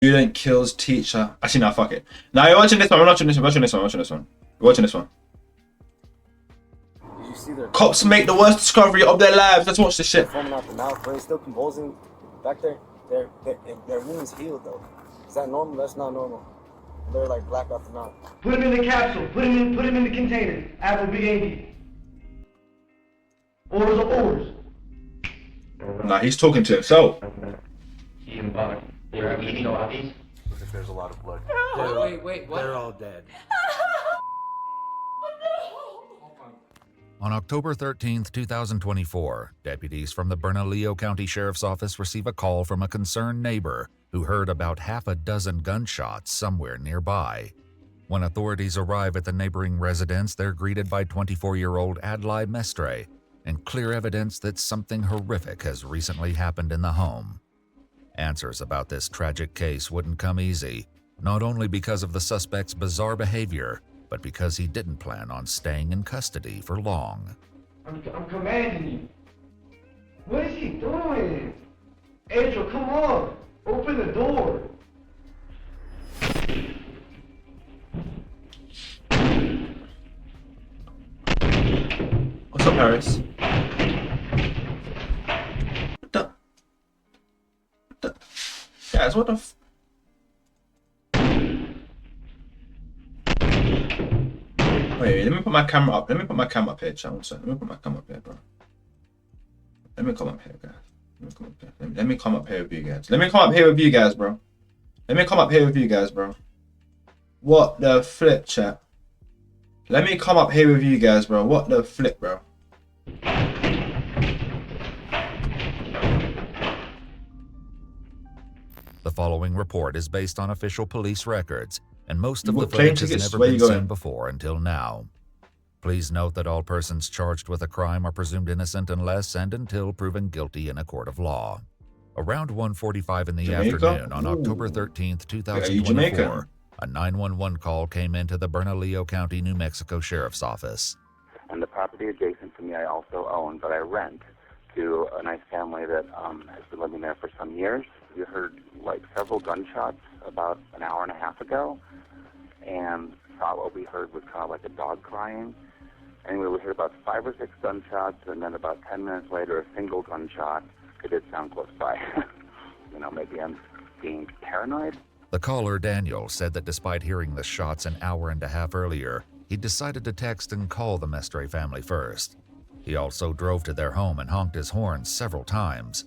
Student kills teacher. Actually, no, fuck it. Now you're watching this one. We're watching this one. Watching this one. Watching this one. We're watching this one. Did you see their Cops make the worst discovery of their lives. Let's watch this shit. foaming out the mouth, brain still convulsing back there? Their wounds healed though. Is that normal? That's not normal. They're like black out the mouth. Put him in the capsule. Put him in the container. Apple Bigg. Orders are orders. Nah, he's talking to himself. Look if there's a lot of blood. Wait, what? They're all dead. On October 13th, 2024, deputies from the Bernalillo County Sheriff's Office receive a call from a concerned neighbor who heard about half a dozen gunshots somewhere nearby. When authorities arrive at the neighboring residence, they're greeted by 24-year-old Adlai Mestre and clear evidence that something horrific has recently happened in the home. Answers about this tragic case wouldn't come easy, not only because of the suspect's bizarre behavior, but because he didn't plan on staying in custody for long. I'm commanding you. What is he doing? Angel, come on. Open the door. What's up, Harris? Guys, what the f... Wait, let me put my camera up. Let me put my camera up here, chat. Let me put my camera up here, bro. Let me come up here, guys. Let me come up here with you guys. Let me come up here with you guys, bro. Let me come up here with you guys, bro. What the flip, chat? Let me come up here with you guys, bro. What the flip, bro? The following report is based on official police records, and most of You the got plane footage has tickets? never Where been you going? seen before until now. Please note that all persons charged with a crime are presumed innocent unless and until proven guilty in a court of law. Around 1:45 in the Jamaica? afternoon on Ooh. October 13th, Are you 2024, Jamaican? a 911 call came into the Bernalillo County, New Mexico Sheriff's Office. And the property adjacent to me I also own, but I rent to a nice family that has been living there for some years. We heard like several gunshots about an hour and a half ago, and thought what we heard was kind of like a dog crying. Anyway, we heard about 5 or 6 gunshots, and then about 10 minutes later, a single gunshot. It did sound close by. You know, maybe I'm being paranoid. The caller, Daniel, said that despite hearing the shots an hour and a half earlier, he decided to text and call the Mestre family first. He also drove to their home and honked his horn several times.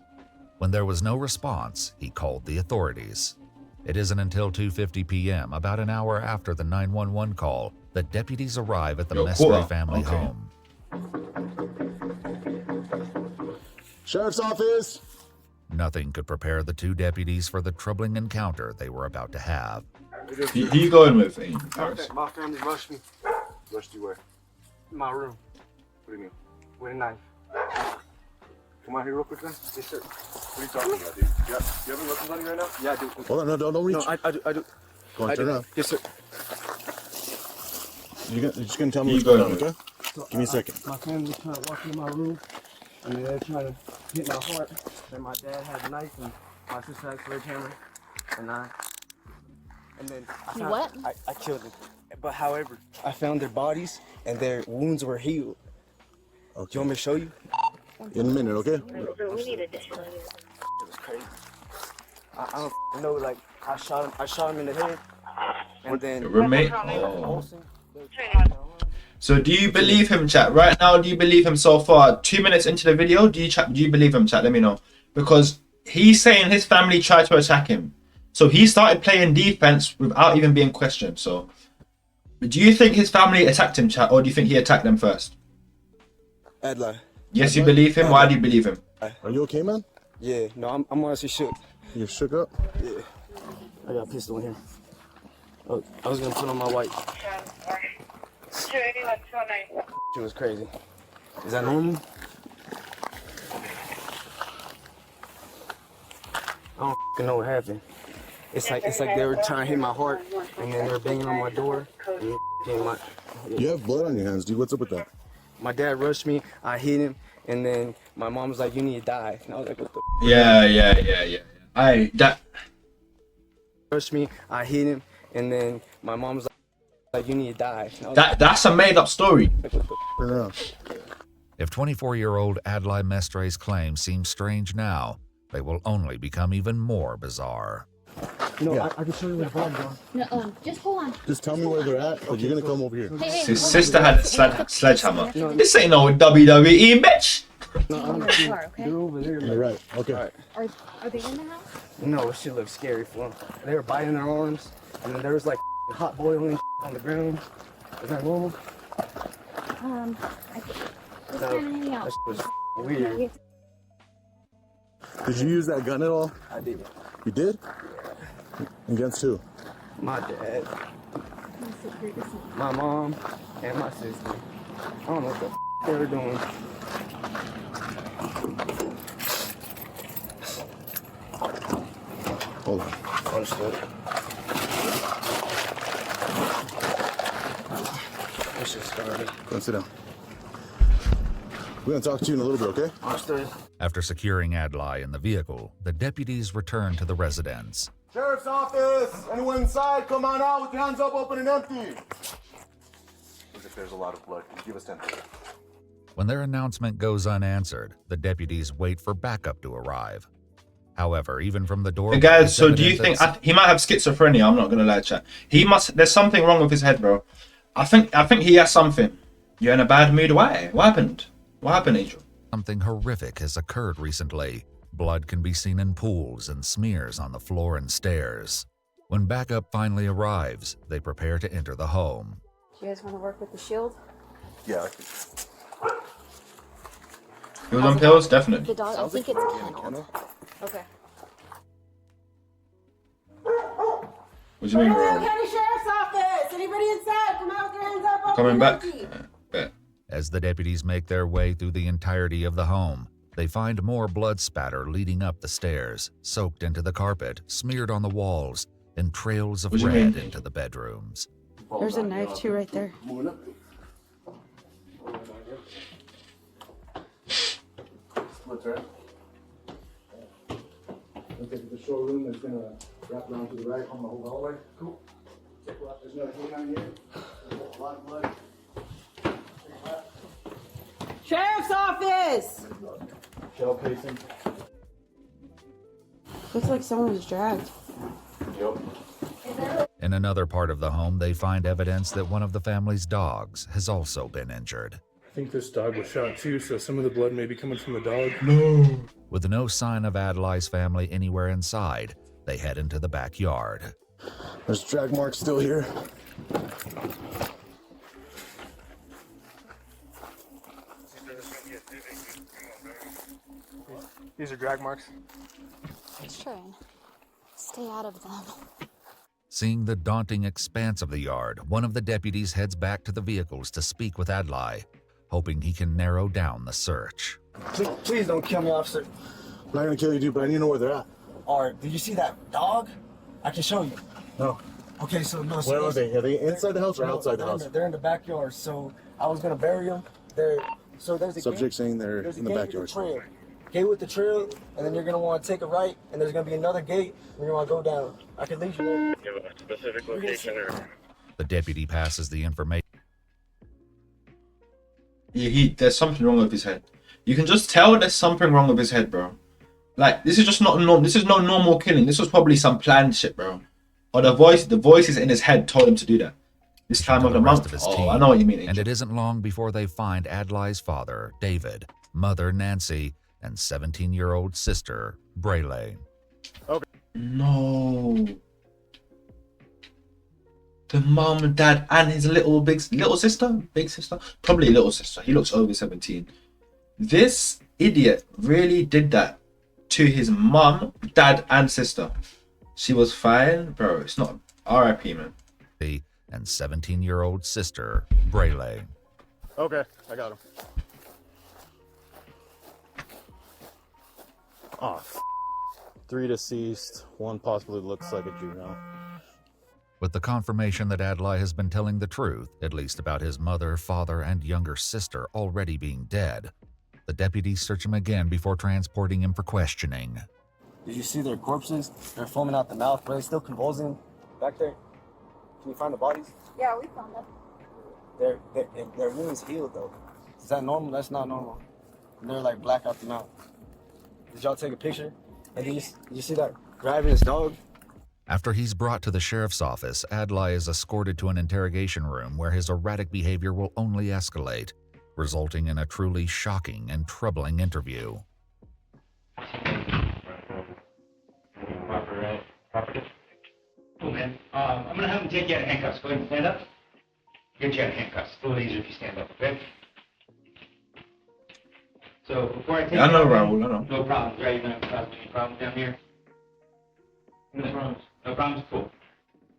When there was no response, he called the authorities. It isn't until 2:50 p.m., about an hour after the 911 call, that deputies arrive at the Mestre family home. Sheriff's Office! Nothing could prepare the two deputies for the troubling encounter they were about to have. Who you going with, Harris? My family rushed me. Rushed you where? In my room What do you mean? with a knife. Come out here real quick then. Yes, sir. What are you talking about, dude? You have any weapons on you right now? Yeah, I do. Hold on, no, don't reach. No, I do. Go on, I turn do. around. Yes, sir. You're just gonna tell me You what's going on, go. okay? Give me a second. My family trying to walk into my room, and they're trying to hit my heart. And my dad had a knife, and my sister had a sledgehammer, and then I killed them. But however, I found their bodies, and their wounds were healed. Okay. Do you want me to show you? In a minute, okay? We need additional. It was crazy. I don't know, like I shot him in the head, and then Your roommate? convulsing. So do you believe him, chat? Right now, do you believe him so far? 2 minutes into the video, do you believe him, chat? Let me know. Because he's saying his family tried to attack him. So he started playing defense without even being questioned. So do you think his family attacked him, chat? Or do you think he attacked them first? Adlai. Yes, you believe him? Why do you believe him? Are you okay, man? Yeah, no, I'm honestly shook. You're shook up? Yeah. I got a pistol in here. Oh, I was gonna put on my white. It was crazy. Is that normal? I don't know what happened. It's like they were trying to hit my heart, and then they were banging on my door. And my, You have blood on your hands, dude. What's up with that? my dad rushed me. I hit him, and then my mom was like, "You need to die." And I was like, "What the?" Yeah. Pushed me, I hit him, and then my mom was like, you need to die. And I was That's a made up story. like, what the Turn around. If 24-year-old Adlai Mestre's claims seem strange now, they will only become even more bizarre. No, Yeah. I can show you where the bomb gone. No, just hold on. Just tell me where they're at, but you're gonna come over here. Hey, His hold sister on. had a sledgehammer. No. This ain't no WWE, bitch. No, I'm Over the car, okay? They're over there. You're right. Okay. Alright. Are they in the house? No, shit looks scary for them. They were biting their arms, and then there was like hot boiling on the ground. Is that normal? I think it's No, kind of hanging out. that shit was weird. Did you use that gun at all? I did. You did? Against who? My dad, my mom, and my sister. I don't know what the they were doing. Hold on. Understood. This shit started. Go and sit down. We're gonna talk to you in a little bit, okay? Understood. After securing Adlai in the vehicle, the deputies return to the residence. Sheriff's office! Anyone inside, come on out with your hands up, open and empty. Looks like there's a lot of blood. Give us 10. When their announcement goes unanswered, the deputies wait for backup to arrive. However, even from the door... Hey guys, so do you it's think evident he might have schizophrenia? I'm not gonna lie, chat. He must. There's something wrong with his head, bro. I think he has something. You're in a bad mood. Why? What happened? What happened, Angel? something horrific has occurred recently. Blood can be seen in pools and smears on the floor and stairs. When backup finally arrives, they prepare to enter the home. You guys want to work with the shield? Yeah. Pills on pills? Definitely. The dog, I think it's kennel. Okay. What do you mean, Bernalillo bro? County Sheriff's Office! Anybody inside? Come out with your hands up. Coming open back? empty. Bet. As the deputies make their way through the entirety of the home, they find more blood spatter leading up the stairs, soaked into the carpet, smeared on the walls, and trails of What do you red mean? into the bedrooms. There's a knife too right there. Okay, the showroom is gonna wrap around to the right on the whole hallway. Cool. There's no hang on here. There's a lot of blood. Sheriff's Office! Shell casing. Looks like someone was dragged. Yep. In another part of the home, they find evidence that one of the family's dogs has also been injured. I think this dog was shot too, so some of the blood may be coming from the dog. No. With no sign of Adlai's family anywhere inside, they head into the backyard. There's drag marks still here. These are drag marks. Let's try and stay out of them. Seeing the daunting expanse of the yard, one of the deputies heads back to the vehicles to speak with Adlai, hoping he can narrow down the search. Please don't kill me, officer. I'm not gonna kill you, dude, but I need to know where they're at. Alright, did you see that dog? I can show you. No. Okay, so no. So Where are listen. they? Are they inside the house or No, outside the they're in house? They're in the backyard. So I was gonna bury them. So there's a Subject gate. saying they're There's a in the gate backyard. with the trail. Gate with the trail, and then you're gonna want to take a right, and there's gonna be another gate, and you're gonna go down. I can lead you there. Give a specific location or... The deputy passes the information There's something wrong with his head. You can just tell there's something wrong with his head, bro. Like, this is just not normal. This is no normal killing. This was probably some planned shit, bro. Or the voices in his head told him to do that. This time to of the the rest month. of his Oh, team, I know what you mean. and Angel. it isn't long before they find Adlai's father, David, mother, Nancy, and 17-year-old sister, Brayley. No. The mom and dad and his little sister, big sister, probably little sister. He looks over 17. This idiot really did that to his mom, dad, and sister. She was fine, bro. It's not R.I.P. man. And 17-year-old sister, Brayley. Okay, I got him. Oh, 3 deceased. 1 possibly looks like a juvenile. With the confirmation that Adlai has been telling the truth, at least about his mother, father, and younger sister already being dead, the deputies search him again before transporting him for questioning. Did you see their corpses? They're foaming out the mouth, but they're still convulsing back there. Can you find the bodies? Yeah, we found them. Their wound is healed though. Is that normal? That's not normal. And they're like black out the mouth. Did y'all take a picture? And did you see that grabbing his dog? After he's brought to the sheriff's office, Adlai is escorted to an interrogation room where his erratic behavior will only escalate, resulting in a truly shocking and troubling interview. Cool, man. I'm gonna have him take you out of handcuffs. Go ahead and stand up. Get you out of handcuffs. It's a little easier if you stand up, okay? So before I take Yeah, I know, you out, Raul, I know. no problems, right? You're not causing any problems down here? No problems. No problems? Cool.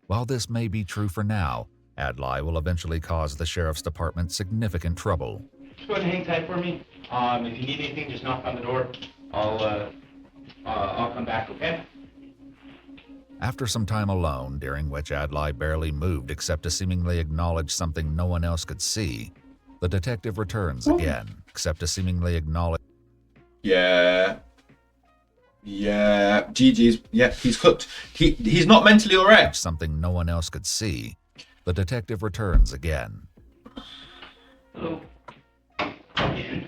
While this may be true for now, Adlai will eventually cause the sheriff's department significant trouble. Just go ahead and hang tight for me. If you need anything, just knock on the door. I'll come back, okay? After some time alone, during which Adlai barely moved except to seemingly acknowledge something no one else could see, the detective returns again, except to seemingly acknowledge. Yeah. GG's. Yeah, he's cooked. He's not mentally alright. Something no one else could see. The detective returns again. Hello. Again.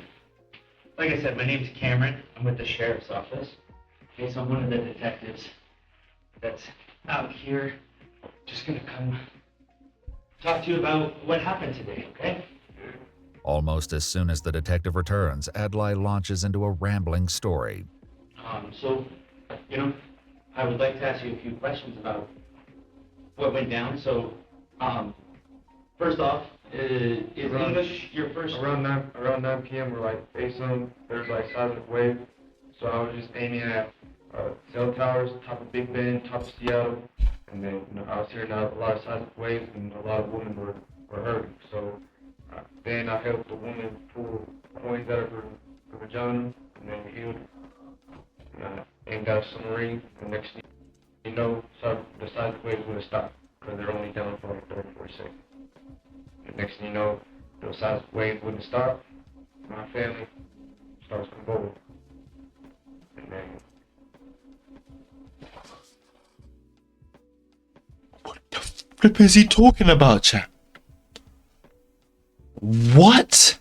Like I said, my name's Cameron. I'm with the sheriff's office. Okay, so I'm one of the detectives that's out here. Just gonna come talk to you about what happened today, okay? Almost as soon as the detective returns, Adlai launches into a rambling story. So, I would like to ask you a few questions about what went down. So, first off, is English your first? Around 9 p.m. we're like facing, there's like seismic wave. So I was just aiming at cell towers, top of Big Ben, top of Seattle. And then I was hearing a lot of seismic waves and a lot of women were hurting. So then I helped the woman pull coins out of her vagina and then healed. And got a submarine. And next thing you know, the seismic waves wouldn't stop because they're only down for like 34 seconds. And next thing you know, the seismic waves wouldn't stop. My family starts convulsing. And then What the flip is he talking about, chat? What?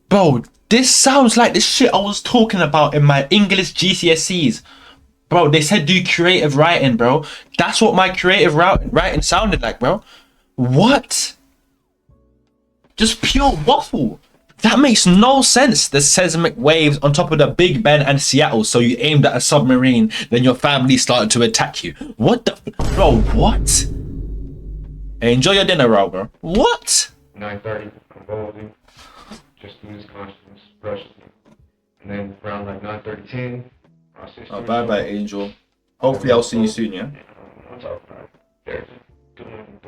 Bro, this sounds like the shit I was talking about in my English GCSEs. Bro, they said do creative writing, bro. That's what my creative writing sounded like, bro. What? Just pure waffle. That makes no sense. The seismic waves on top of the Big Ben and Seattle. So you aimed at a submarine, then your family started to attack you. What the? Bro, what? Hey, enjoy your dinner, bro. What? 9:30, convulsing, just lose consciousness, rushes me. And then around like 9:30, 10, Oh, bye, Angel. Hopefully I'll see you soon, yeah? I'm talking about they're doing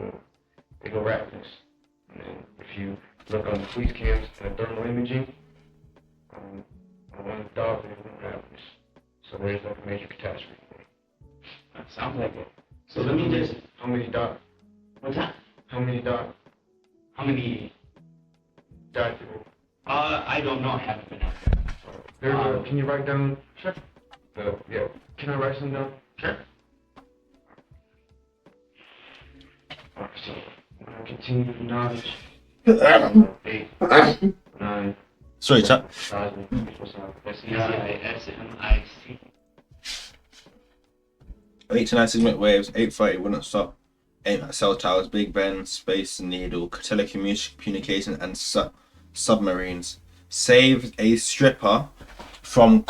they go rapids. And then if you look on the police cams and thermal imaging, on one of the dogs, they went rapids. So there's like a major catastrophe. That sounds like it. So let me just... How many died? What's that? How many died? How many? Died today? I don't know. I haven't been out there. Can you write down? Sure. Yeah. Can I write some down? Sure. Alright, so when I continue with knowledge, 8, 9. Sorry, chat. SEISMIC. 8 to 9 seismic waves, 8:30 wouldn't stop. Aim at cell towers, Big Ben, Space Needle, telecommunication and submarines. Saved a stripper from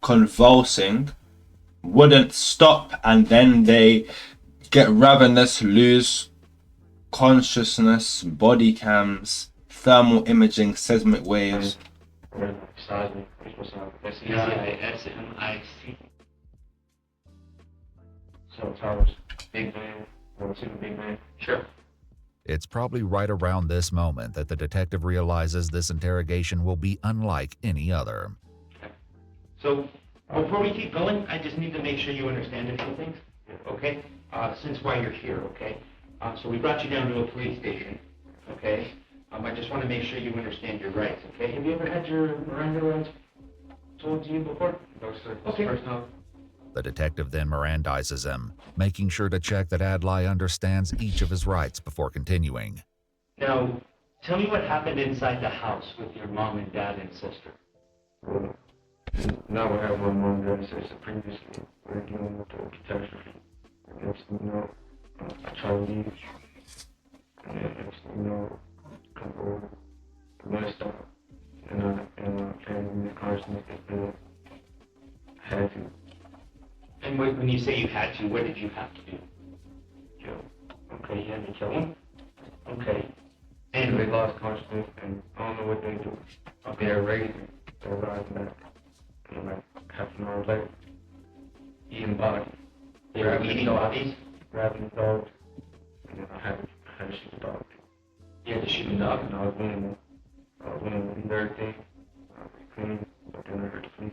convulsing, wouldn't stop, and then they get ravenous, lose consciousness, body cams, thermal imaging, seismic waves. SEISMIC. Cell towers, Big Ben, Big Ben. Sure. It's probably right around this moment that the detective realizes this interrogation will be unlike any other. So, before we keep going, I just need to make sure you understand a few things, okay? Since why you're here, okay? So we brought you down to a police station, okay? I just want to make sure you understand your rights, okay? Have you ever had your Miranda rights? told you before? No, sir. Okay. First time. The detective then Mirandizes him, making sure to check that Adlai understands each of his rights before continuing. Now, tell me what happened inside the house with your mom and dad and sister. Well, now I have my mom and sister previously. We're dealing with the catastrophe. Next thing you know, I try to leave. And then next thing you know, come over. When I stop, and my family constantly think I had to. And when you say you had to, what did you have to do? Kill. Okay, you had to kill him? Okay. And they And lost consciousness, and I don't know what they do. They're raising, they're rising back. And like half an hour later, eating bodies. they were eating bodies? Grabbing the dogs, and then I had to shoot the dog. You had to shoot a dog? And I was winning to leave everything. I was clean, but then I heard the police.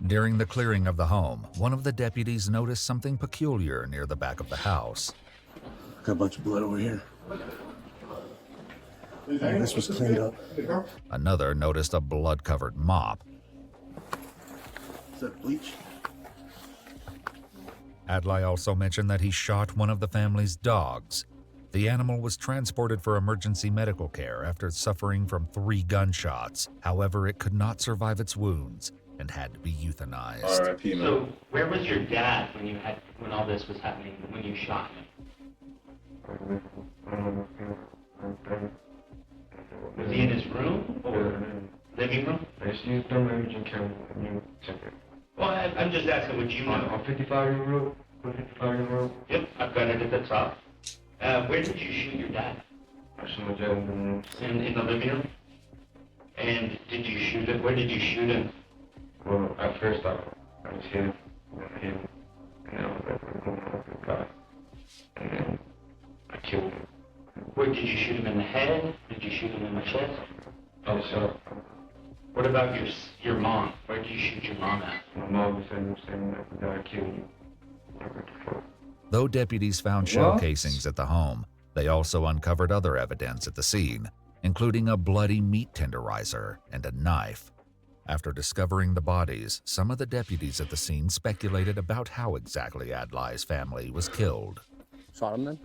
During the clearing of the home, one of the deputies noticed something peculiar near the back of the house. Got a bunch of blood over here. Yeah, this was cleaned up. Another noticed a blood-covered mop. Is that bleach? Adlai also mentioned that he shot one of the family's dogs. The animal was transported for emergency medical care after suffering from 3 gunshots. However, it could not survive its wounds and had to be euthanized. R.I.P. man. So, where was your dad when all this was happening, when you shot him? Was he in his room or living room? They see thermal imaging camera and you check it. Well, I'm just asking what you know. On 55-year-old, 55-year-old. Yep, I've got it at the top. Where did you shoot your dad? I shot my dad in the room. In the living room? And did you shoot him? Where did you shoot him? Well, at first I was hit him, and I hit him, and then I was like, going over the guy, and then I killed him. Where did you shoot him in the head? Did you shoot him in the chest? I was shot. What about your mom? Where did you shoot your mom at? My mom was saying that the guy killed you. Though deputies found shell What? casings at the home, they also uncovered other evidence at the scene, including a bloody meat tenderizer and a knife. After discovering the bodies, some of the deputies at the scene speculated about how exactly Adlai's family was killed. Shot him then?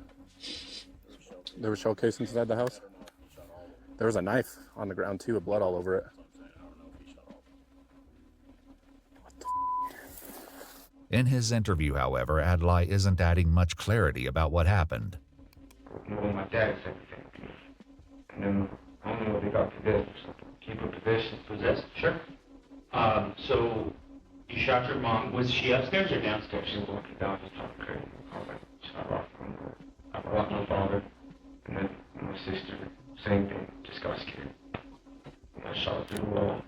There were shell casings inside the house? There was a knife on the ground too, with blood all over it. In his interview, however, Adlai isn't adding much clarity about what happened. Well, my dad said everything. And then I don't know what they got possessed or something. Keep a possession. Possessed? Sure. So you shot your mom. Was she upstairs or downstairs? She was walking down, just talking crazy. I was like, shut off. I brought my father, and then my sister, same thing, just got scared. And I shot through the wall.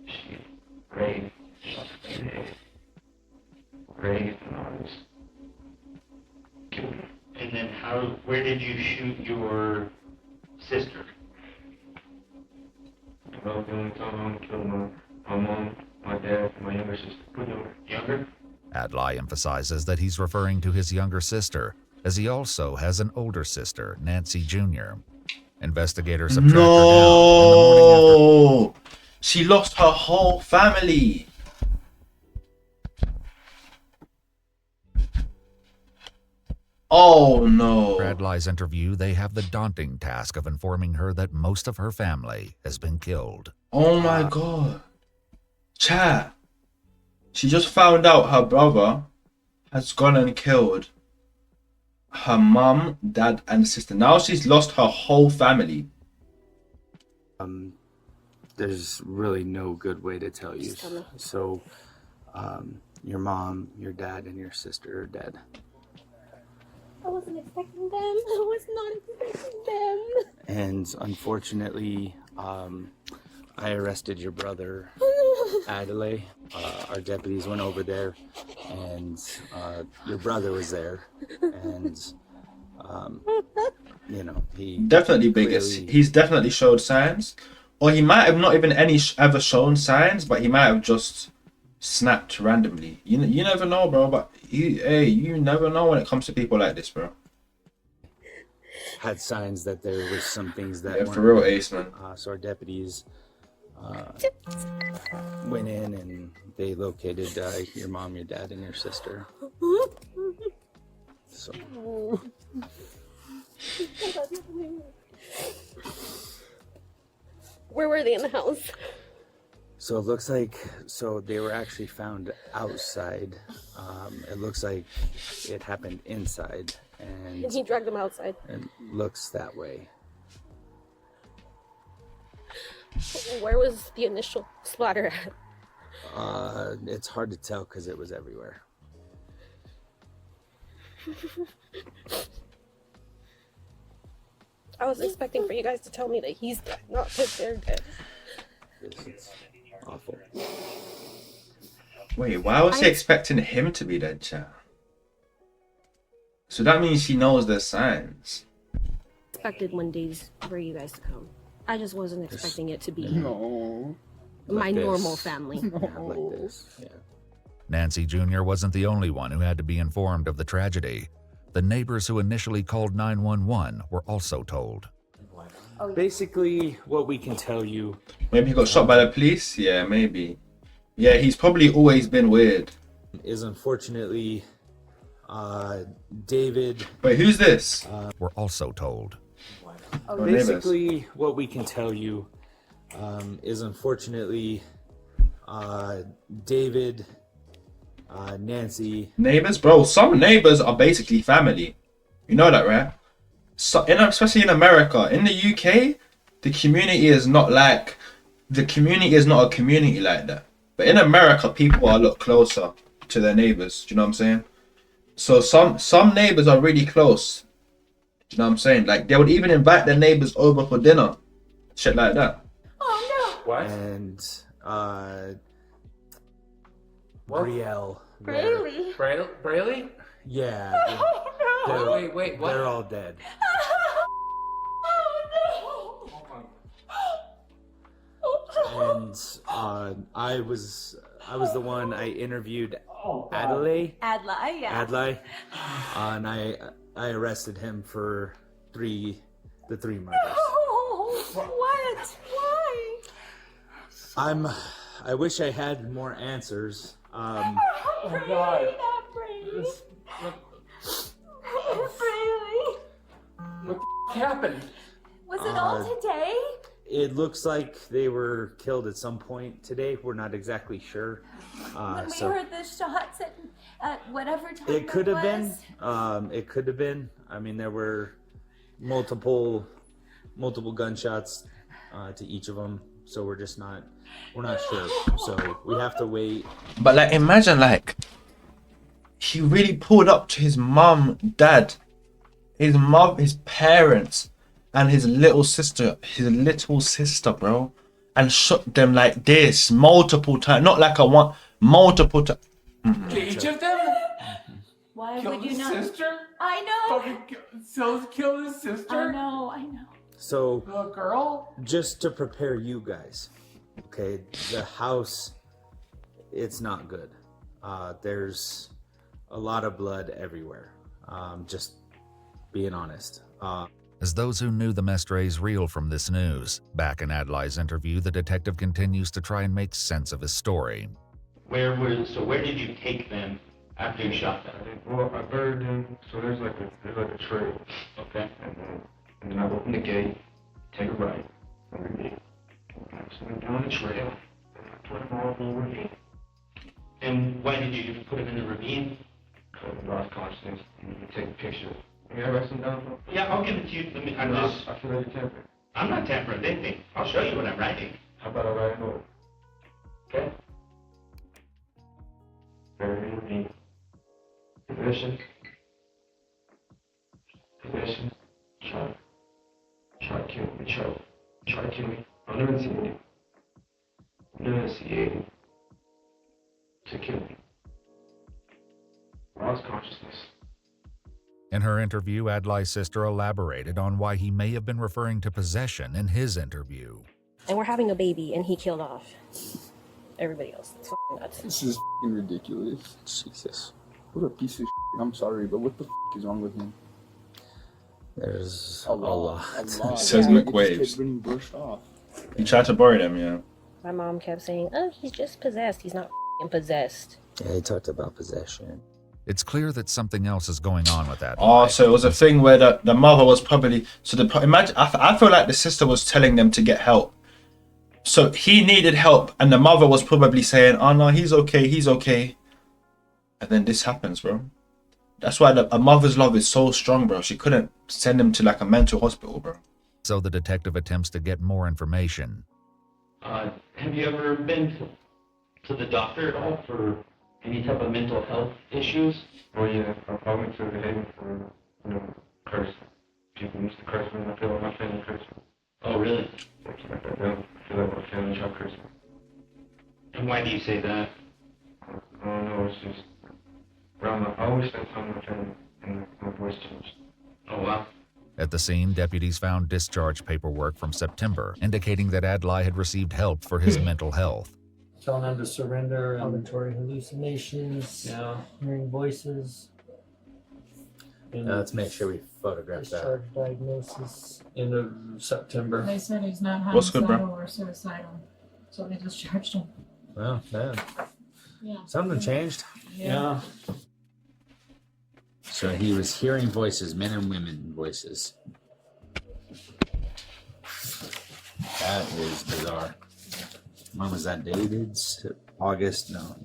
She raved, shot through the head. Raved, and I just killed her. And then where did you shoot your sister? That was the only time I killed my mom, my dad, and my younger sister. Younger? Adlai emphasizes that he's referring to his younger sister, as he also has an older sister, Nancy Jr. Investigators have tracked her down in the morning after. No! She lost her whole family. Oh no. For Adlai's interview, they have the daunting task of informing her that most of her family has been killed. Oh my god. Chat. She just found out her brother has gone and killed her mum, dad, and sister. Now she's lost her whole family. There's really no good way to tell you. So, your mom, your dad, and your sister are dead. I wasn't expecting them. I was not expecting them. And unfortunately, I arrested your brother, Adelaide. Our deputies went over there, and your brother was there, and he Definitely biggest. He's definitely showed signs, or he might have not even ever shown signs, but he might have just snapped randomly. You never know, bro. But you never know when it comes to people like this, bro. had signs that there was some things that Yeah, weren't for real, right. Ace, man. So our deputies went in and they located your mom, your dad, and your sister. So. Where were they in the house? So it looks like, they were actually found outside. It looks like it happened inside, and he dragged them outside. It looks that way. Where was the initial splatter at? It's hard to tell because it was everywhere. I was expecting for you guys to tell me that he's dead, not that they're dead. It's awful. Wait, why was he expecting him to be dead, chat? So that means she knows the signs. Expected one days for you guys to come. I just wasn't expecting it to be No. my Like normal this. family. Yeah, like this. Yeah. Nancy Jr. wasn't the only one who had to be informed of the tragedy. The neighbors who initially called 911 were also told. Basically, what we can tell you. Maybe he got shot by the police? Yeah, maybe. Yeah, he's probably always been weird. Is unfortunately David. Wait, who's this? Were also told. Basically, what we can tell you is unfortunately David, Nancy. Neighbors? Bro, some neighbors are basically family. You know that, right? So, especially in America. In the UK, the community is not a community like that. But in America, people are a lot closer to their neighbors. Do you know what I'm saying? So some neighbors are really close. Do you know what I'm saying? Like, they would even invite their neighbors over for dinner. Shit like that. Oh no! What? And Brielle. Really? Braley? Yeah. Oh, Wait, what? They're all dead. And I was the one I interviewed Adlai. Adlai, yeah. Adlai. And I arrested him for the three murders. Oh, what? Why? I wish I had more answers. Oh God. What the happened? Was it all today? It looks like they were killed at some point today. We're not exactly sure. When we heard the shots at whatever time It could have been. was. It could have been. I mean, there were multiple gunshots to each of them. So we're not sure. So we have to wait. But like, imagine like, he really pulled up to his mum, dad, his parents, and his little sister, bro, and shot them like this multiple times. Not like multiple times. Each of them? Why Killed would you his not? sister? I know. Fucking killed his sister? I know. So A girl? just to prepare you guys, okay, the house, it's not good. There's a lot of blood everywhere. Just being honest. As those who knew the Mestres reel from this news, back in Adlai's interview, the detective continues to try and make sense of his story. Where did you take them after you shot them? Well, I buried them, so there's like a trail. Okay. And then I open the gate, take a right, underneath. And I send them down the trail, and I put them all in the ravine. And why did you put them in the ravine? Because I lost consciousness, and you can take a picture. Can I write some down? Yeah, I'll give it to you. I feel like you're tampering. I'm not tampering with anything. I'll show you what I'm writing. How about I write a note? Okay. Bury in the ravine. Position. Try to kill me. Try to kill me. Enunciating. To kill me. Lost consciousness. In her interview, Adlai's sister elaborated on why he may have been referring to possession in his interview. And we're having a baby, and he killed off everybody else. It's fucking nuts. This is f***ing ridiculous. Jesus. What a piece of shit. I'm sorry, but what the f*** is wrong with him? There's a lot. Says Yeah, McWaves. Getting brushed off. He tried to bury them, yeah. My mom kept saying, oh, he's just possessed. He's not f***ing possessed. Yeah, he talked about possession. It's clear that something else is going on with that. Oh, so it was a thing where the mother was probably imagine. I feel like the sister was telling them to get help. So he needed help, and the mother was probably saying, "Oh no, he's okay, he's okay." And then this happens, bro. That's why a mother's love is so strong, bro. She couldn't send him to like a mental hospital, bro. So the detective attempts to get more information. Have you ever been to the doctor at all for any type of mental health issues? Oh yeah, I went to the Haven for, curse. People used to curse me, and I feel like my family cursed me. Oh, really? Like I feel like my family tried to curse me. And why do you say that? I don't know, it's just, I always spend time with my family, and my voice changed. Oh, wow. At the scene, deputies found discharge paperwork from September indicating that Adlai had received help for his mental health. Telling them to surrender, auditory hallucinations, hearing voices. Let's make sure we photograph that. Discharge diagnosis. End of September. They said he's not What's good, bro? homicidal or suicidal, so they discharged him. Well, yeah. Yeah. Something changed. Yeah. So he was hearing voices, men and women voices. That is bizarre. When was that dated? August? No.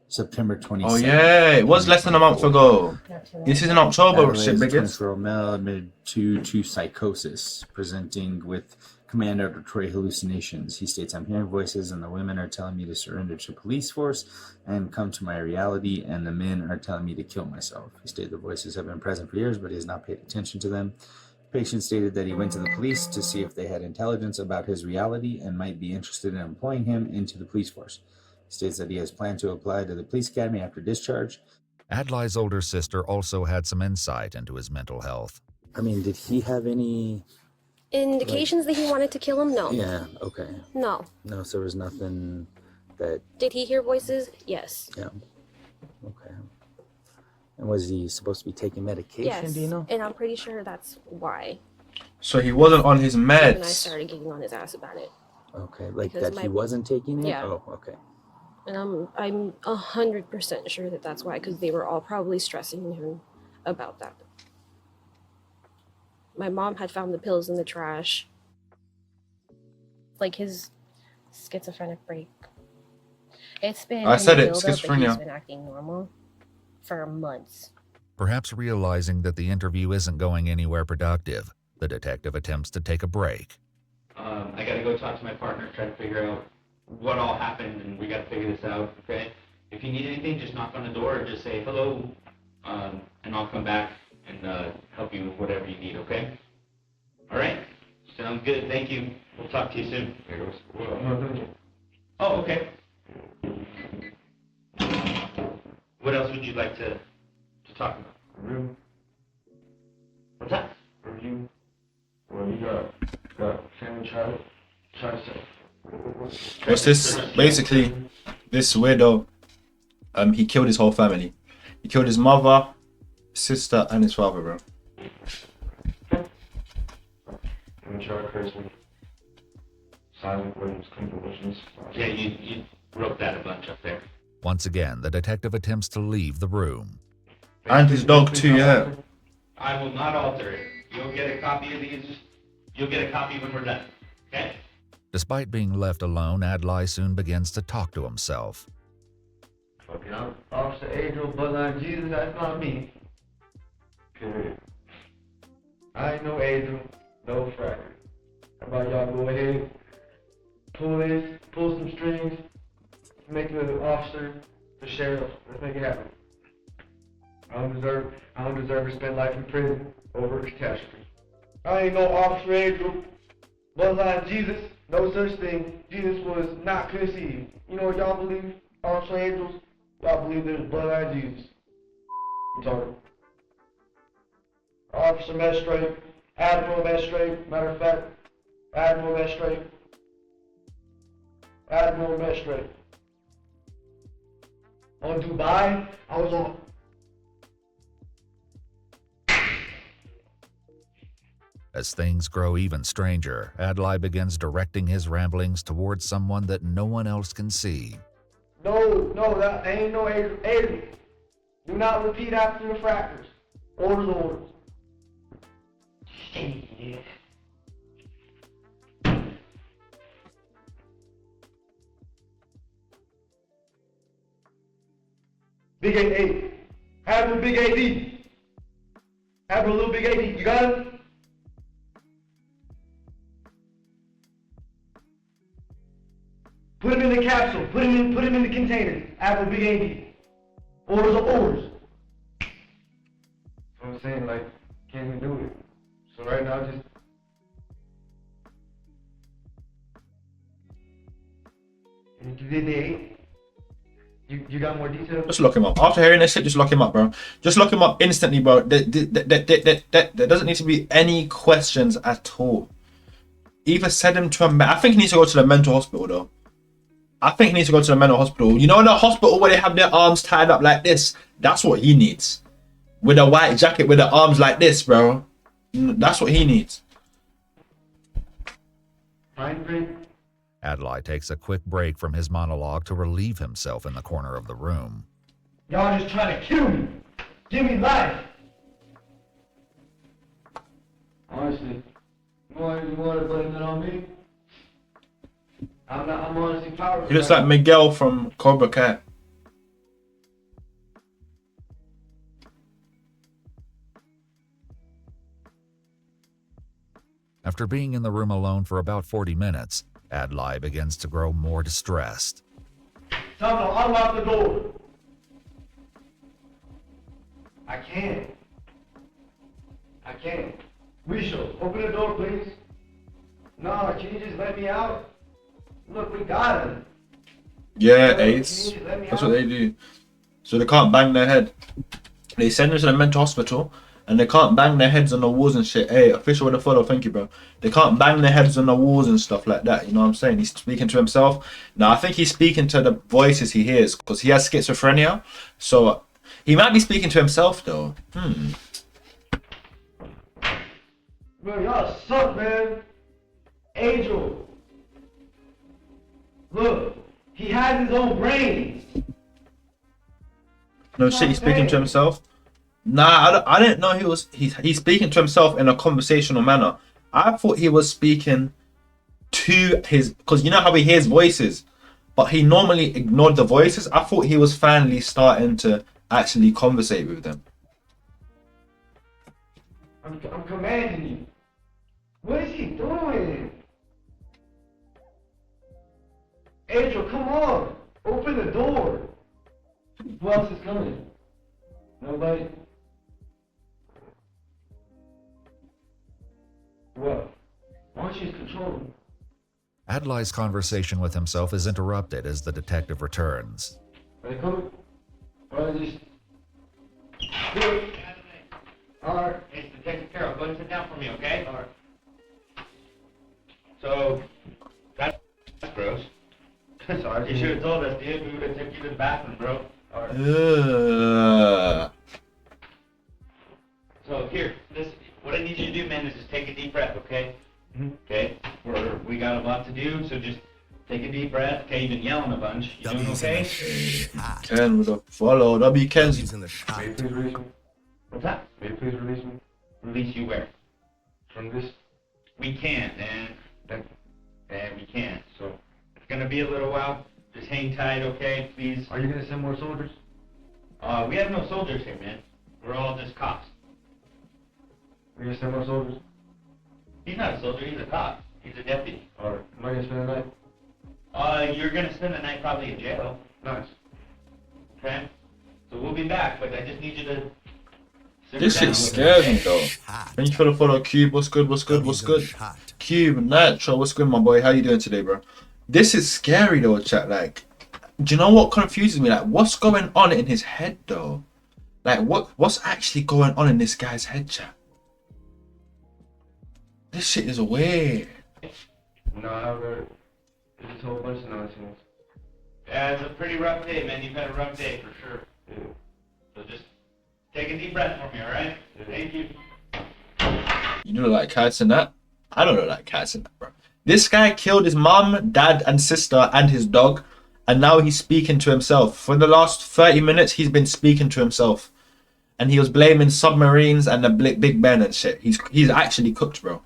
September 27th. Oh yeah, it was less than a month ago. This is in October. Shit, Bigg. 24-year-old male admitted to psychosis, presenting with command auditory hallucinations. He states, I'm hearing voices and the women are telling me to surrender to police force and come to my reality, and the men are telling me to kill myself. He stated the voices have been present for years, but he has not paid attention to them. The patient stated that he went to the police to see if they had intelligence about his reality and might be interested in employing him into the police force. He states that he has planned to apply to the police academy after discharge. Adlai's older sister also had some insight into his mental health. I mean, did he have any Indications that he wanted to kill him? No. Yeah, okay. No. No, so there was nothing that... Did he hear voices? Yes. Yeah. Okay. And was he supposed to be taking medication, Yes. do you know? And I'm pretty sure that's why. So he wasn't on his And I meds. started getting on his ass about it. Okay, like Because that he wasn't taking it? Yeah. Oh, okay. And I'm 100% sure that that's why, because they were all probably stressing him about that. My mom had found the pills in the trash. Like his schizophrenic break. It's been I said in the it, build-up, but schizophrenia. he's been acting normal for months. Perhaps realizing that the interview isn't going anywhere productive, the detective attempts to take a break. I gotta go talk to my partner, try to figure out what all happened, and we gotta figure this out, okay? If you need anything, just knock on the door or just say hello, and I'll come back and help you with whatever you need, okay? All right? Sounds good. Thank you. We'll talk to you soon. Well, I'm not done yet. Oh, okay. What else would you like to talk about? Review. What's that? Review. Well, you got family child stuff. What's this? Basically, this weirdo, he killed his whole family. He killed his mother, sister, and his father, bro. Family child cursed me. Silent Williams, conclusions. Yeah, you wrote that a bunch up there. Once again, the detective attempts to leave the room. And his dog too, yeah. I will not alter it. You'll get a copy of these. You'll get a copy when we're done. Okay? Despite being left alone, Adlai soon begins to talk to himself. Fucking Officer Adriel, Bloodline Jesus, that's not me. Period. I ain't no Adriel, no Friday. How about y'all go ahead, pull some strings, make me an officer, the sheriff, let's make it happen. I don't deserve to spend life in prison over a catastrophe. I ain't no Officer Adriel, Bloodline Jesus, no such thing. Jesus was not conceived. You know what y'all believe? Officer Angels, y'all believe there's Bloodline Jesus. I'm talking. Officer Magistrate, Admiral Magistrate, matter of fact, Admiral Magistrate. Admiral Magistrate. On Dubai, I was on As things grow even stranger, Adlai begins directing his ramblings towards someone that no one else can see. No, that ain't no Adrian. Do not repeat after the fractors. Orders. Shit. Big A. Have the big AD. Have a little big AD. You got it? Put him in the capsule. Put him in the container. Have a big AD. Orders are orders. So I'm saying, like, can't even do it. So right now, just. Did they? You got more details? Just lock him up. After hearing this shit, just lock him up, bro. Just lock him up instantly, bro. There doesn't need to be any questions at all. Either send him to I think he needs to go to the mental hospital, though. I think he needs to go to the mental hospital. You know, in the hospital where they have their arms tied up like this? That's what he needs. With a white jacket with the arms like this, bro. That's what he needs. Adlai takes a quick break from his monologue to relieve himself in the corner of the room. Y'all just trying to kill me. Give me life. Honestly, you want to blame it on me? I'm honestly powerless. He looks like Miguel from Cobra Kai. After being in the room alone for about 40 minutes, Adlai begins to grow more distressed. Tell them to unlock the door. I can't. Risho, open the door, please. No, can you just let me out? Look, we got him. Yeah, Ace. That's what they do. So they can't bang their head. They send them to the mental hospital and they can't bang their heads on the walls and shit. Hey, official with a follow, thank you, bro. They can't bang their heads on the walls and stuff like that. You know what I'm saying? He's speaking to himself. Now, I think he's speaking to the voices he hears because he has schizophrenia. So he might be speaking to himself, though. Bro, y'all suck, man. Angel. Look, he has his own brain. No shit, he's speaking to himself. Nah, I didn't know he's speaking to himself in a conversational manner. I thought he was speaking to his, because you know how he hears voices, but he normally ignored the voices. I thought he was finally starting to actually conversate with them. I'm commanding you. What is he doing? Angel, come on. Open the door. Who else is coming? Nobody? What? Why don't you just control him? Adlai's conversation with himself is interrupted as the detective returns. Are they coming? Or just do it? Alright. It's Detective Carroll. Go and sit down for me, okay? Alright. So, that's gross. Sorry. You should have told us, dude. We would have took you to the bathroom, bro. Alright. So here, what I need you to do, man, is just take a deep breath, okay? Okay? We got a lot to do, so just take a deep breath. Okay, you've been yelling a bunch. You doing okay? Ken with a follow. That'll be Ken's. May you please release me? What's that? May you please release me? Release you where? From this? We can't, man. We can't. So it's gonna be a little while. Just hang tight, okay? Please. Are you gonna send more soldiers? We have no soldiers here, man. We're all just cops. Are you gonna send more soldiers? He's not a soldier. He's a cop. He's a deputy. Or am I gonna spend the night? You're gonna spend the night probably in jail. Nice. Okay? So we'll be back, but I just need you to. This shit scares me though. Thank you for the follow, Cube. What's good? Cube, Nitro, what's good, my boy? How you doing today, bro? This is scary though, chat. Like, do you know what confuses me? Like, what's going on in his head though? Like, what's actually going on in this guy's head, chat? This shit is weird. No, I heard it's a whole bunch of nonsense. Yeah, it's a pretty rough day, man. You've had a rough day for sure. Yeah. So just take a deep breath for me, alright? Yeah. Thank you. You don't look like cats in that? I don't look like cats in that, bro. This guy killed his mom, dad, and sister, and his dog, and now he's speaking to himself. For the last 30 minutes, he's been speaking to himself. And he was blaming submarines and the Big Ben and shit. He's actually cooked, bro.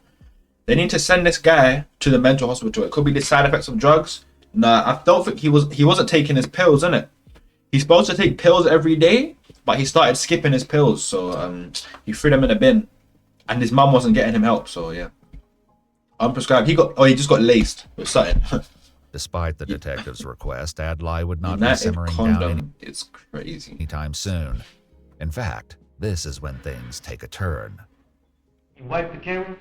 They need to send this guy to the mental hospital. It could be the side effects of drugs. Nah, I don't think he wasn't taking his pills, innit? He's supposed to take pills every day, but he started skipping his pills, so he threw them in a bin. And his mum wasn't getting him help, so yeah. Unprescribed. He just got laced with something. Despite the detective's request, Adlai would not be United simmering condom. down It's crazy. anytime soon. In fact, this is when things take a turn. You wipe the camera?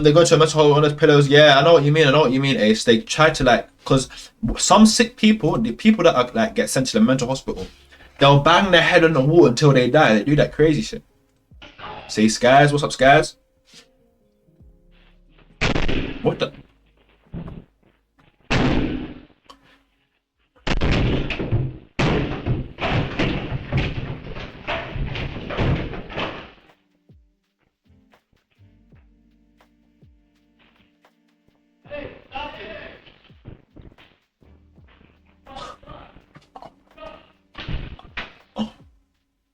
They go to a mental hospital on those pillows. Yeah, I know what you mean, Ace. They try to cause some sick people, the people that are get sent to the mental hospital, they'll bang their head on the wall until they die. They do that crazy shit. See, Skies, what's up, Skies? What the?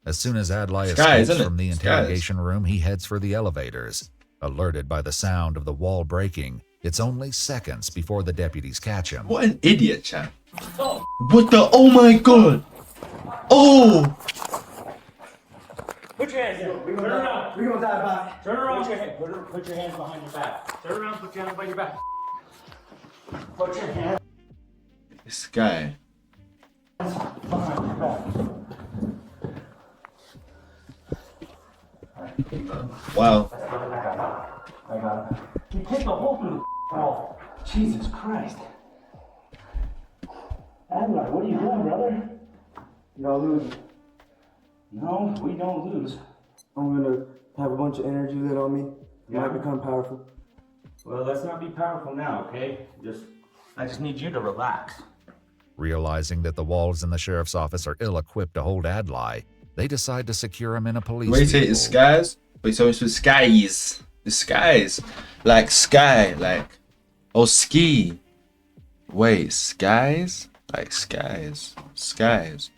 As soon as Adlai Skies, escapes isn't it? from the Skies. interrogation room, he heads for the elevators. Alerted by the sound of the wall breaking, it's only seconds before the deputies catch him. What an idiot, chat. What the? Oh my god. Oh. Put your hands in. Turn around. We're gonna die by. Turn around. Put your hands behind your back. Turn around. Put your hands behind your back. Put your hands This guy. behind your back. Wow. I got it. You kicked a hole through the wall. Jesus Christ. Adler, what are you doing, brother? Y'all lose. No, we don't lose. I'm gonna have a bunch of energy lit on me. Yeah. Might become powerful. Well, let's not be powerful now, okay? I just need you to relax. Realizing that the walls in the sheriff's office are ill-equipped to hold Adlai, they decide to secure him in a police Wait, vehicle. it's Skies? Wait, so it's with Skies. The Skies. Like sky, like. Oh, ski. Wait, Skies? Like skies. Skies.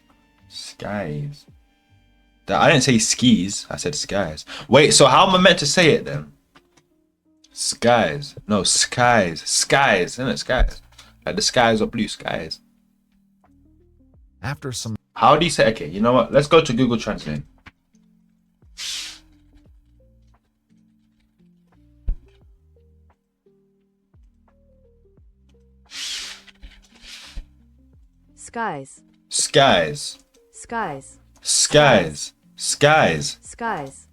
Skies. I didn't say skis, I said skies. Wait, so how am I meant to say it then? Skies. No, skies. Skies, isn't it? Skies. Like the skies are blue skies. After some How do you say? Okay, you know what? Let's go to Google Translate. Skies. Skies. Skies. Skies. Skies. Skies.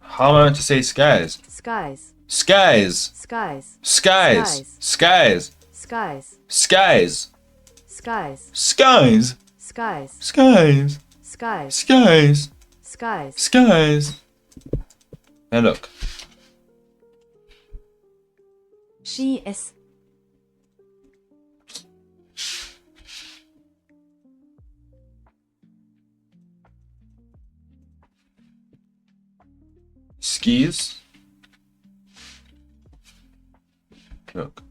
How am I meant to say skies? Skies. Skies. Skies. Skies. Skies. Skies. Skies. Skies. Skies. Skies. Skies. Skies. Skies. Skies. Skies. Now look. She is. Skis. Look.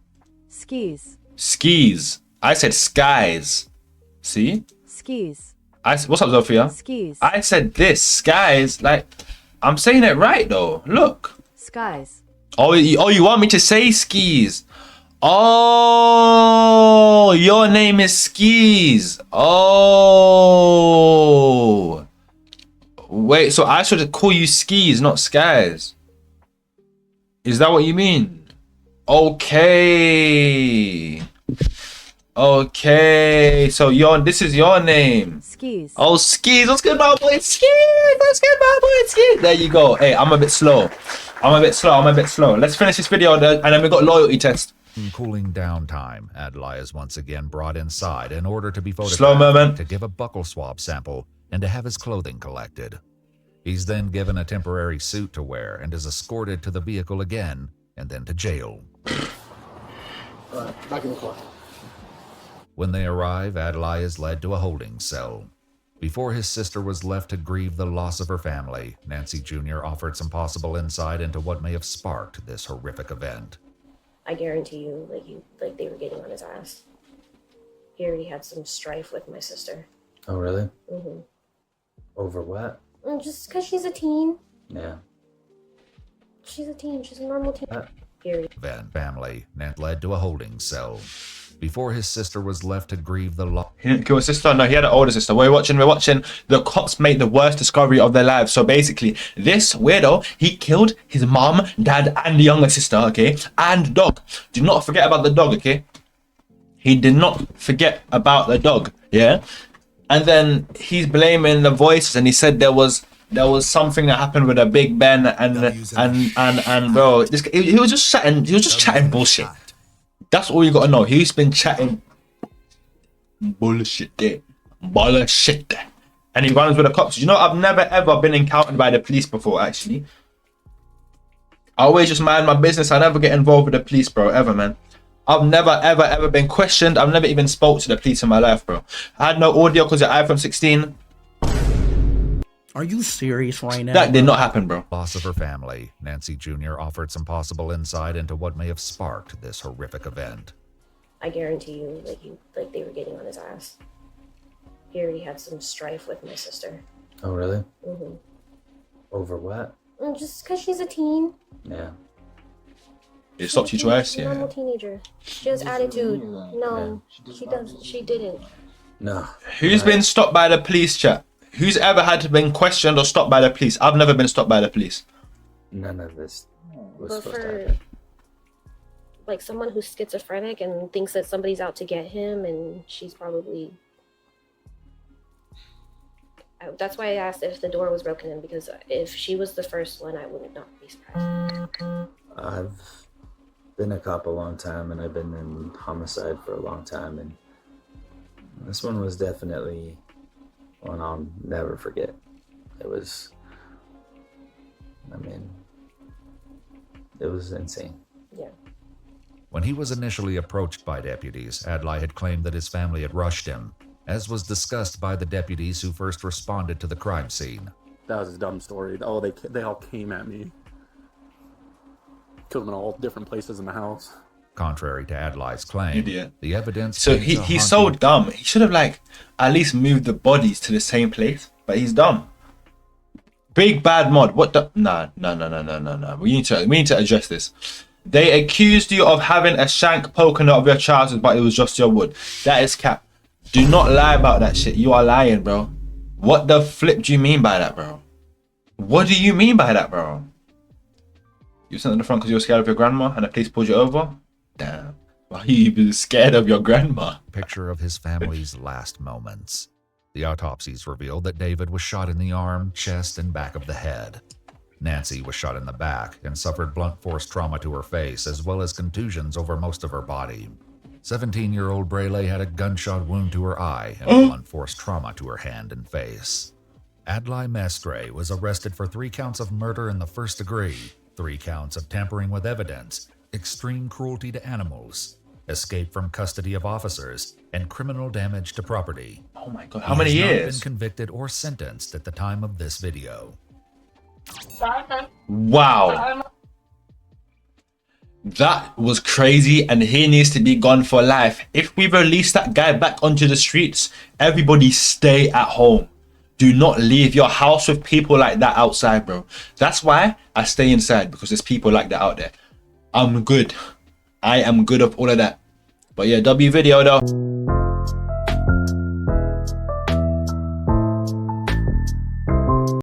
Skis. Skis. I said skies. See? Skis. What's up, Zofia? Skis. I said this. Skies. Like, I'm saying it right though. Look. Skies. Oh, you want me to say skis? Oh, your name is Skis. Oh. Wait, so I should call you Skis, not Skies. Is that what you mean? Okay. Okay. So this is your name. Skis. Oh, Skis. What's good, my boy? Skis. What's good, my boy? Skis. There you go. Hey, I'm a bit slow. Let's finish this video and then we got loyalty test. In cooling down time, Adlai is once again brought inside in order to be photographed, Slow moment. to give a buckle swab sample, and to have his clothing collected. He's then given a temporary suit to wear and is escorted to the vehicle again, and then to jail. Alright, back in the car. When they arrive, Adlai is led to a holding cell. Before his sister was left to grieve the loss of her family, Nancy Jr. offered some possible insight into what may have sparked this horrific event. I guarantee you, like they were getting on his ass. He already had some strife with my sister. Oh, really? Mm-hmm. Over what? Just because she's a teen. Yeah. She's a teen. She's a normal teen. Period. Family led to a holding cell. Before his sister was left to grieve the loss. He didn't kill his sister. No, he had an older sister. We're watching. The cops made the worst discovery of their lives. So basically, this weirdo, he killed his mom, dad, and the younger sister. Okay, and dog. Do not forget about the dog. Okay, he did not forget about the dog. Yeah, and then he's blaming the voices, and he said there was something that happened with a Big Ben and bro, he was just chatting bullshit. That's all you gotta know. He's been chatting bullshit there. Bullshit there. And he runs with the cops. You know, I've never ever been encountered by the police before, actually. I always just mind my business. I never get involved with the police, bro, ever, man. I've never ever been questioned. I've never even spoke to the police in my life, bro. I had no audio because the iPhone 16. Are you serious right now? That did not happen, bro. Loss of her family, Nancy Jr. offered some possible insight into what may have sparked this horrific event. I guarantee you, like they were getting on his ass. He already had some strife with my sister. Oh, really? Mm-hmm. Over what? Just because she's a teen. Yeah. It stopped you twice, She's a normal teenager. She has attitude. No, she doesn't. She didn't. No. Who's been stopped by the police, chat? Who's ever had been questioned or stopped by the police? I've never been stopped by the police. None of this was But supposed to for happen. like someone who's schizophrenic and thinks that somebody's out to get him, and she's probably. That's why I asked if the door was broken in, because if she was the first one, I would not be surprised. I've been a cop a long time, and I've been in homicide for a long time, and this one was definitely one I'll never forget. It was, I mean, it was insane. Yeah. When he was initially approached by deputies, Adlai had claimed that his family had rushed him, as was discussed by the deputies who first responded to the crime scene. That was a dumb story. Oh, they all came at me. Killed them in all different places in the house. Contrary to Adlai's claim, Idiot. the evidence. So he's so dumb. He should have at least moved the bodies to the same place, but he's dumb. Big bad mod. What the? No. We need to address this. They accused you of having a shank poking out of your trousers, but it was just your wood. That is cap. Do not lie about that shit. You are lying, bro. What the flip do you mean by that, bro? What do you mean by that, bro? You sent in the front because you were scared of your grandma and the police pulled you over? Damn. Why are you even scared of your grandma? Picture of his family's last moments. The autopsies revealed that David was shot in the arm, chest, and back of the head. Nancy was shot in the back and suffered blunt force trauma to her face, as well as contusions over most of her body. 17-year-old Brele had a gunshot wound to her eye and blunt force trauma to her hand and face. Adlai Mestre was arrested for 3 counts of murder in the first degree, 3 counts of tampering with evidence, extreme cruelty to animals, escape from custody of officers, and criminal damage to property. Oh my god, how many years? He has not been convicted or sentenced at the time of this video. Wow. That was crazy, and he needs to be gone for life. If we release that guy back onto the streets, everybody stay at home. Do not leave your house with people like that outside, bro. That's why I stay inside, because there's people like that out there. I'm good. I am good of all of that. But yeah, W video though.